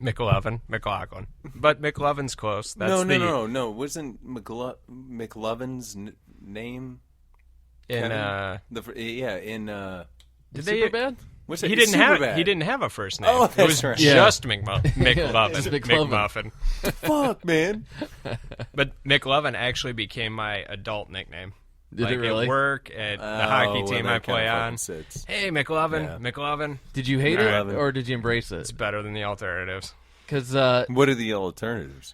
McLovin. But McLovin's close. That's No. Wasn't McLovin's name? in Superbad? What's it? he didn't have a first name. Oh, it that's was right. just Just McLovin. McLovin. McMuffin. Fuck, man. But McLovin actually became my adult nickname. Did it really? At work, at the hockey team I play on. Sits. Hey, McLovin. Yeah. McLovin. Did you hate it, Alright. or did you embrace it? It's better than the alternatives. Because What are the alternatives?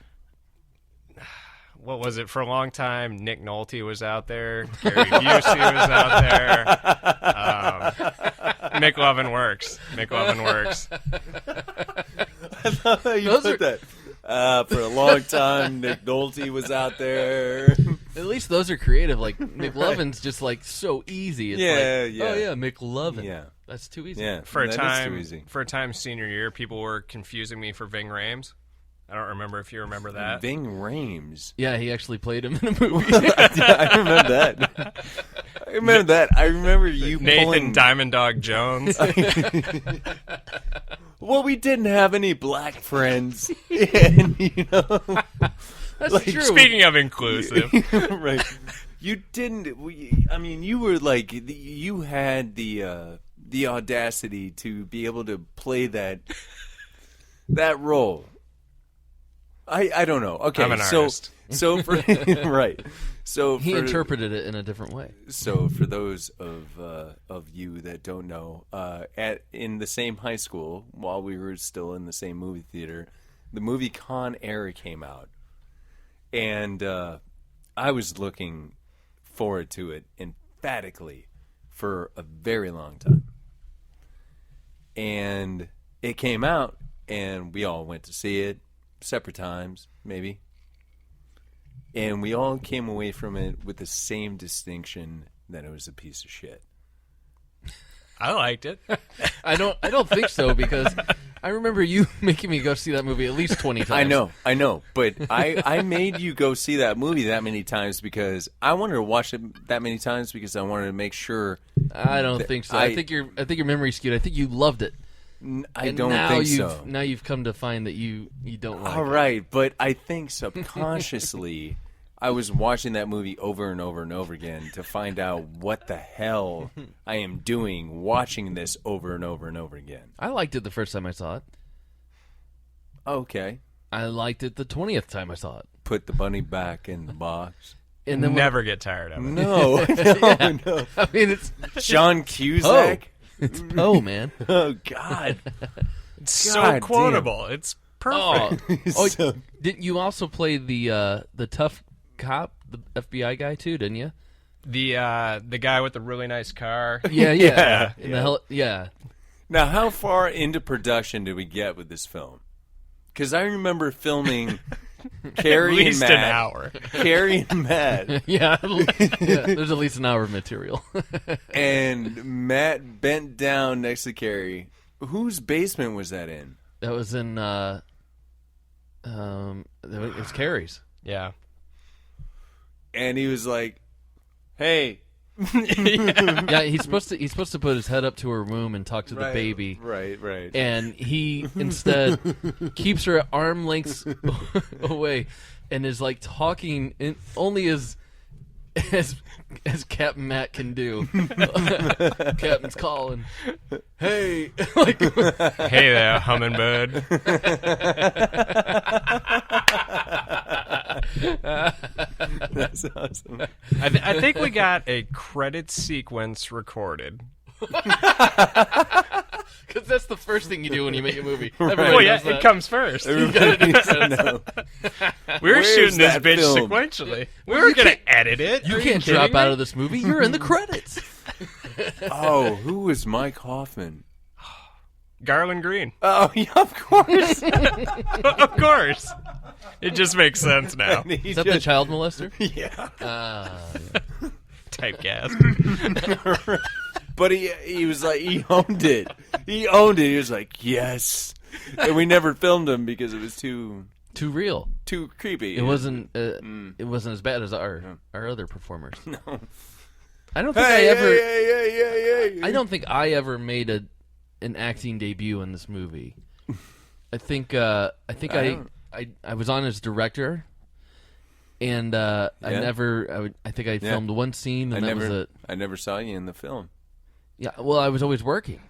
What was it? For a long time, Nick Nolte was out there. Gary Busey was out there. McLovin works. McLovin works. I love how you Those put that. For a long time, Nick Nolte was out there. at least those are creative. Like McLovin's just like so easy. It's Yeah, like, yeah. Oh yeah, McLovin. Yeah. That's too easy. Yeah, For a that is time, too easy. senior year, people were confusing me for Ving Rhames. I don't remember if you remember that. Ving Rhames. Yeah, he actually played him in a movie. I remember that. I remember you Nathan pulling. Diamond Dog Jones. Well, we didn't have any black friends, and That's Like, true. Speaking of inclusive, right? You didn't. I mean, you were like you had the audacity to be able to play that role. I don't know. Okay, I'm an artist. So for right. So He for, interpreted it in a different way. So for those of you that don't know, in the same high school, while we were still in the same movie theater, the movie Con Air came out, and I was looking forward to it emphatically for a very long time. And it came out, and we all went to see it separate times, maybe. And we all came away from it with the same distinction that it was a piece of shit. I liked it. I don't think so, because I remember you making me go see that movie at least 20 times. I know, but I made you go see that movie that many times because I wanted to watch it that many times because I wanted to make sure. I don't think so. I think your memory's skewed. I think you loved it. I And don't now think you've, so. Now you've come to find that you don't like All it. right, but I think subconsciously I was watching that movie over and over and over again to find out what the hell I am doing watching this over and over and over again. I liked it the first time I saw it. Okay. I liked it the 20th time I saw it. Put the bunny back in the box. And then Never get tired of it. No. I mean, it's John Cusack? it's Poe, man. Oh, God. It's so God quotable. It's perfect. Oh, So- didn't you also play the tough cop, the FBI guy too? Didn't you? The guy with the really nice car. Yeah. Yeah, In the hell, yeah. Now, how far into production did we get with this film? Because I remember filming Carrie At least and Matt. an hour. There's at least an hour of material. And Matt bent down next to Carrie. Whose basement was that in? That was in it's Carrie's. Yeah. And he was like, "Hey." Yeah, he's supposed to put his head up to her womb and talk to the Right, baby. Right. And he instead keeps her at arm lengths away and is like talking only as Captain Matt can do. Captain's calling. Hey, like, Hey there, hummingbird. That's awesome. I think we got a credit sequence recorded. because that's the first thing you do when you make a movie. Right. Everybody Well, yeah, knows that. it comes first. We Everybody needs to know. were Where's shooting this that bitch film? sequentially. We were going to edit it. You Are can't kidding drop me? out of this movie. You're in the credits. Oh, who was Mike Hoffman? Garland Green. Oh, yeah, of course. Of course. It just makes sense now. He Is that the just- child molester? Yeah. Typecast. But he was like, he owned it. He owned it. He was like, yes. And we never filmed him because it was too Too real. creepy. It wasn't. It wasn't as bad as our other performers. No. I don't think Hey, I ever. hey. I don't think I ever made an acting debut in this movie. I think I I was on as director, and I think I filmed one scene, and that was it. I never saw you in the film. Yeah, well, I was always working.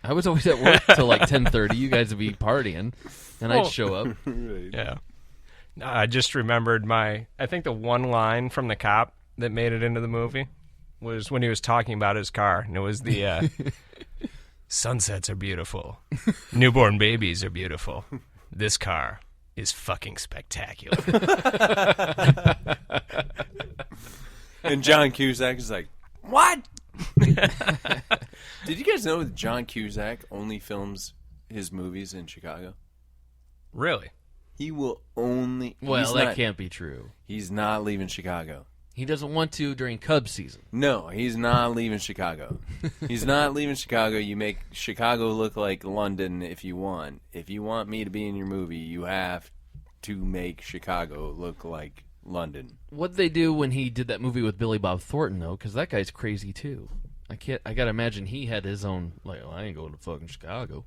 I was always at work till like 10:30. You guys would be partying, and I'd show up. Right. Yeah. No, I just remembered I think the one line from the cop that made it into the movie was when he was talking about his car, and it was the sunsets are beautiful, newborn babies are beautiful. This car is fucking spectacular. And John Cusack is like, what? Did you guys know that John Cusack only films his movies in Chicago? Really? He will only... Well, that can't be true. He's not leaving Chicago. He doesn't want to during Cubs season. No, he's not leaving Chicago. He's not leaving Chicago. You make Chicago look like London if you want. If you want me to be in your movie, you have to make Chicago look like London. What'd they do when he did that movie with Billy Bob Thornton, though? Because that guy's crazy, too. I gotta imagine he had his own, like, well, I ain't going to fucking Chicago.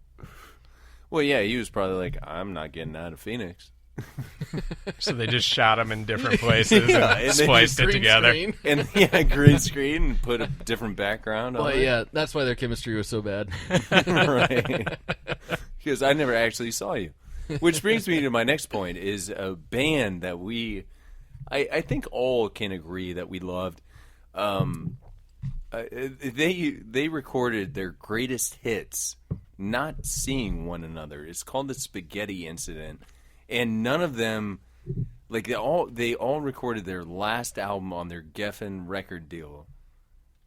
Well, yeah, he was probably like, I'm not getting out of Phoenix. So they just shot him in different places Yeah, and and they spliced just it together. Screen. And green screen and put a different background on Well, it. yeah, that's why their chemistry was so bad. Right. Because I never actually saw you. Which brings me to my next point, is a band that I think all can agree that we loved. They recorded their greatest hits not seeing one another. It's called the Spaghetti Incident. And none of them, like, they all recorded their last album on their Geffen record deal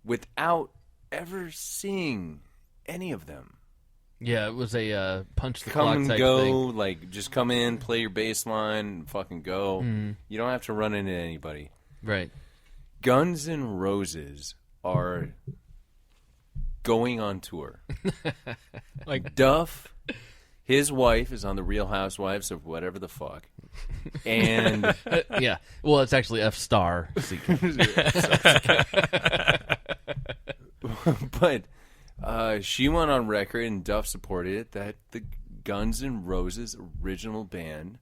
without ever seeing any of them. Yeah, it was a punch the Come clock and type go, thing. like, just come in, play your bass line, and fucking go. Mm-hmm. You don't have to run into anybody. Right. Guns N' Roses are going on tour. Like, Duff, his wife is on the Real Housewives of whatever the fuck. And Yeah. Well, it's actually F star. but she went on record, and Duff supported it, that the Guns N' Roses original band,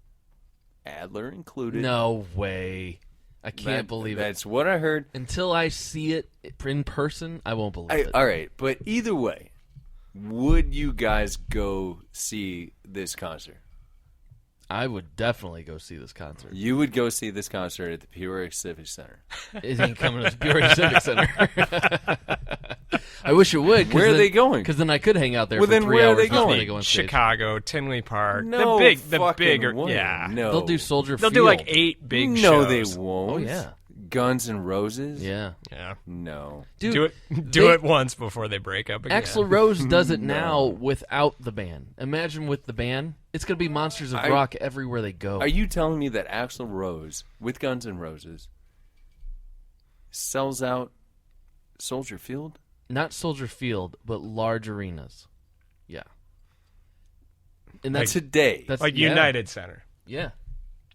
Adler included. No way. I can't believe it. That's what I heard. Until I see it in person, I won't believe it. All right, but either way, would you guys go see this concert? I would definitely go see this concert. You would go see this concert at the Peoria Civic Center. It ain't coming to the Peoria Civic Center. I wish it would. Where are they going? Because then I could hang out there Well, for then 3 where are hours they before going? they go on stage. Chicago, Tinley Park. No, the fucking bigger, way. yeah. No. They'll do Soldier They'll Field. do like 8 big No, shows. they won't. Oh, yeah. Guns N' Roses? Yeah. Yeah. No. Dude, Do it once before they break up again. Axl Rose does it now without the band. Imagine with the band. It's going to be Monsters of Rock everywhere they go. Are you telling me that Axl Rose, with Guns N' Roses, sells out Soldier Field? Not Soldier Field, but large arenas. Yeah. And that's Today. That's Like yeah. United Center. Yeah.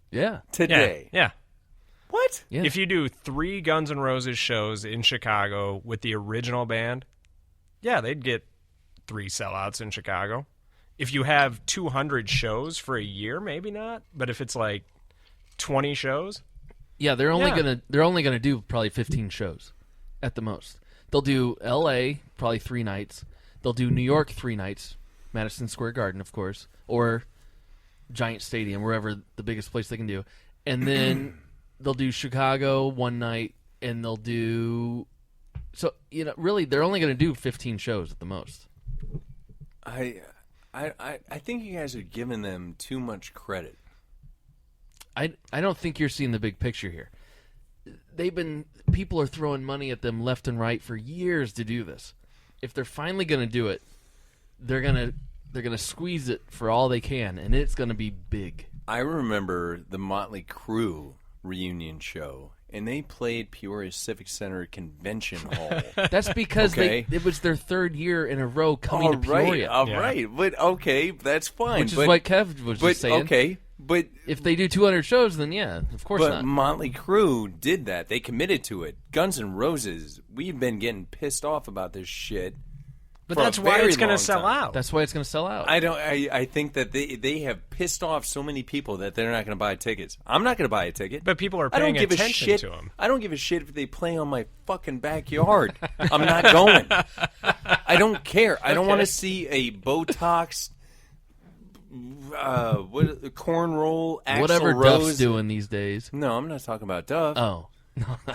Yeah. Today. Yeah. What? Yeah. If you do 3 Guns N' Roses shows in Chicago with the original band, yeah, they'd get 3 sellouts in Chicago. If you have 200 shows for a year, maybe not. But if it's like 20 shows, Yeah, they're only Yeah. gonna do probably 15 shows at the most. They'll do L.A. probably 3 nights. They'll do New York 3 nights, Madison Square Garden, of course, or Giant Stadium, wherever the biggest place they can do, and then they'll do Chicago 1 night, and they'll do. So really, they're only gonna do 15 shows at the most. I think you guys are giving them too much credit. I don't think you're seeing the big picture here. People are throwing money at them left and right for years to do this. If they're finally going to do it, they're going to squeeze it for all they can, and it's going to be big. I remember the Motley Crue reunion show, and they played Peoria Civic Center Convention Hall. That's because Okay. it was their 3rd year in a row coming to Peoria, All Yeah. right, but okay, that's fine. which is but, what Kev was but just saying. okay, but If they do 200 shows, then yeah, of course but not. Motley Crue did that. They committed to it. Guns N' Roses, we've been getting pissed off about this shit But for a that's why very it's going to long sell time. out. That's why it's going to sell out. I think that they have pissed off so many people that they're not going to buy tickets. I'm not going to buy a ticket. But people are I don't paying give a attention shit. to them. I don't give a shit if they play on my fucking backyard. I'm not going. I don't care. I don't want to see a Botox, cornroll, Axl Whatever Rose. Duff's doing these days. No, I'm not talking about Duff. Oh.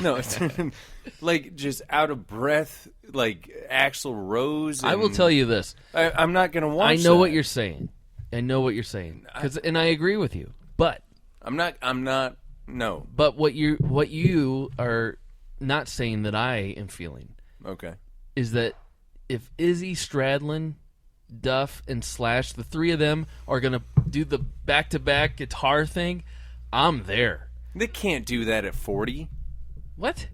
No, it's like just out of breath, like Axl Rose. I will tell you this. I'm not going to watch. I know that. what you're saying. And I agree with you. But I'm not. No. But what you are not saying that I am feeling Okay. is that if Izzy, Stradlin, Duff, and Slash, the three of them are going to do the back-to-back guitar thing, I'm there. They can't do that at 40. What?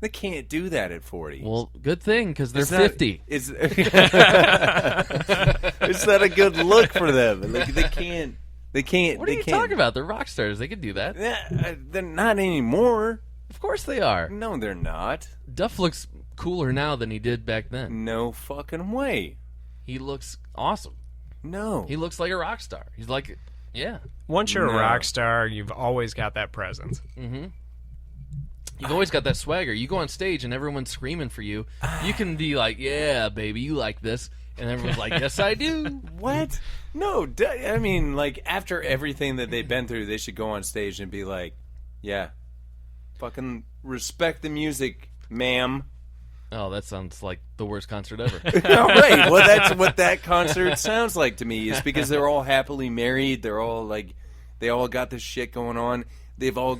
They can't do that at 40. Well, good thing, because they're It's not- 50. It's not a good look for them. Like, they can't. What are you talking about? They're rock stars. They can do that. Yeah, they're not anymore. Of course they are. No, they're not. Duff looks cooler now than he did back then. No fucking way. He looks awesome. No. He looks like a rock star. He's like, yeah. Once you're No. a rock star, you've always got that presence. You've always got that swagger. You go on stage and everyone's screaming for you. You can be like, yeah, baby, you like this. And everyone's like, yes, I do. What? No, I mean, like, after everything that they've been through, they should go on stage and be like, yeah, fucking respect the music, ma'am. Oh, that sounds like the worst concert ever. All right. Well, that's what that concert sounds like to me, is because they're all happily married. They're all, like, they all got this shit going on. They've all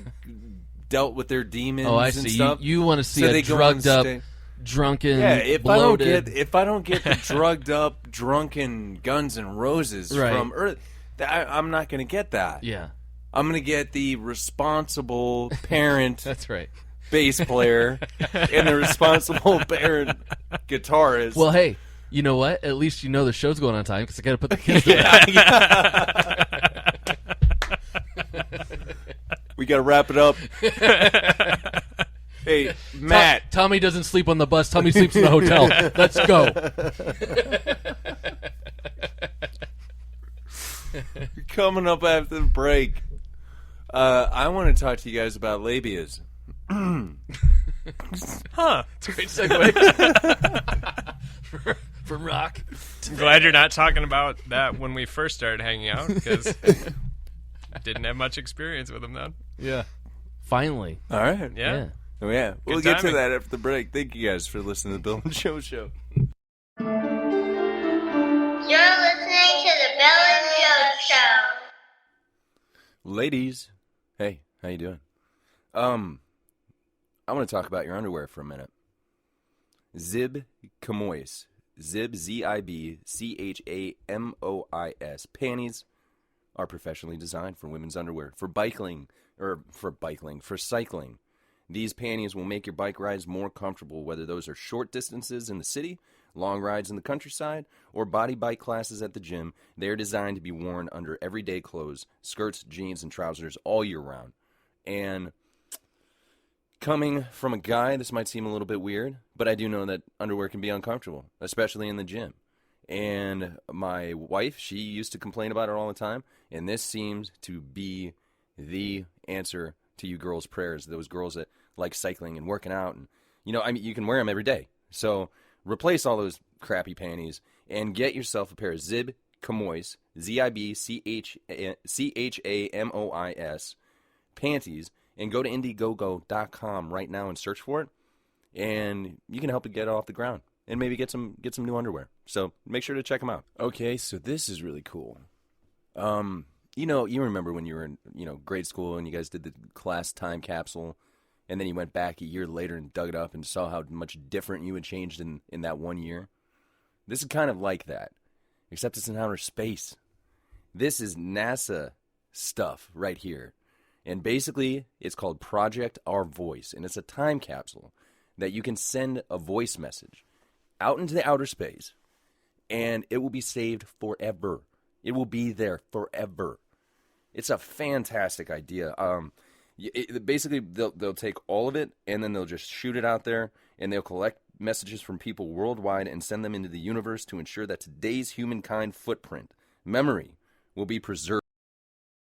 dealt with their demons Oh, I and see. stuff. You want to see So a they go on drugged up, sta- drunken, Yeah, if bloated. I don't get the drugged up, drunken Guns N' Roses Right. from Earth, I'm not going to get that. Yeah, I'm going to get the responsible parent that's right. bass player and the responsible parent guitarist. Well, hey, you know what? At least you know the show's going on time because I got to put the kids to bed. We got to wrap it up. Hey, Matt. Tommy doesn't sleep on the bus. Tommy sleeps in the hotel. Let's go. Coming up after the break, I want to talk to you guys about labias. Huh. It's a great segue. From rock. I'm glad you're not talking about that when we first started hanging out, because I didn't have much experience with him then. Yeah. Finally. All right. Yeah. Oh, yeah. We'll Good get to timing. that after the break. Thank you guys for listening to the Bill and Joe Show. You're listening to the Bill and Joe Show. Ladies, hey, how you doing? I want to talk about your underwear for a minute. Zib Chamois. Zib, Z-I-B, C-H-A-M-O-I-S. Panties are professionally designed for women's underwear. For cycling. These panties will make your bike rides more comfortable, whether those are short distances in the city, long rides in the countryside, or body bike classes at the gym. They are designed to be worn under everyday clothes, skirts, jeans, and trousers all year round. And coming from a guy, this might seem a little bit weird, but I do know that underwear can be uncomfortable, especially in the gym. And my wife, she used to complain about it all the time, and this seems to be the answer to you girls' prayers, those girls that like cycling and working out. And, you can wear them every day. So replace all those crappy panties and get yourself a pair of Zib Chamois, Z-I-B-C-H-A-M-O-I-S, panties, and go to Indiegogo.com right now and search for it, and you can help it get off the ground and maybe get some new underwear. So make sure to check them out. Okay, so this is really cool. You remember when you were in, grade school and you guys did the class time capsule, and then you went back a year later and dug it up and saw how much different you had changed in that 1 year? This is kind of like that, except it's in outer space. This is NASA stuff right here. And basically, it's called Project Our Voice, and it's a time capsule that you can send a voice message out into the outer space, and it will be saved forever. It will be there forever. It's a fantastic idea. Basically, they'll take all of it, and then they'll just shoot it out there, and they'll collect messages from people worldwide and send them into the universe to ensure that today's humankind footprint, memory, will be preserved.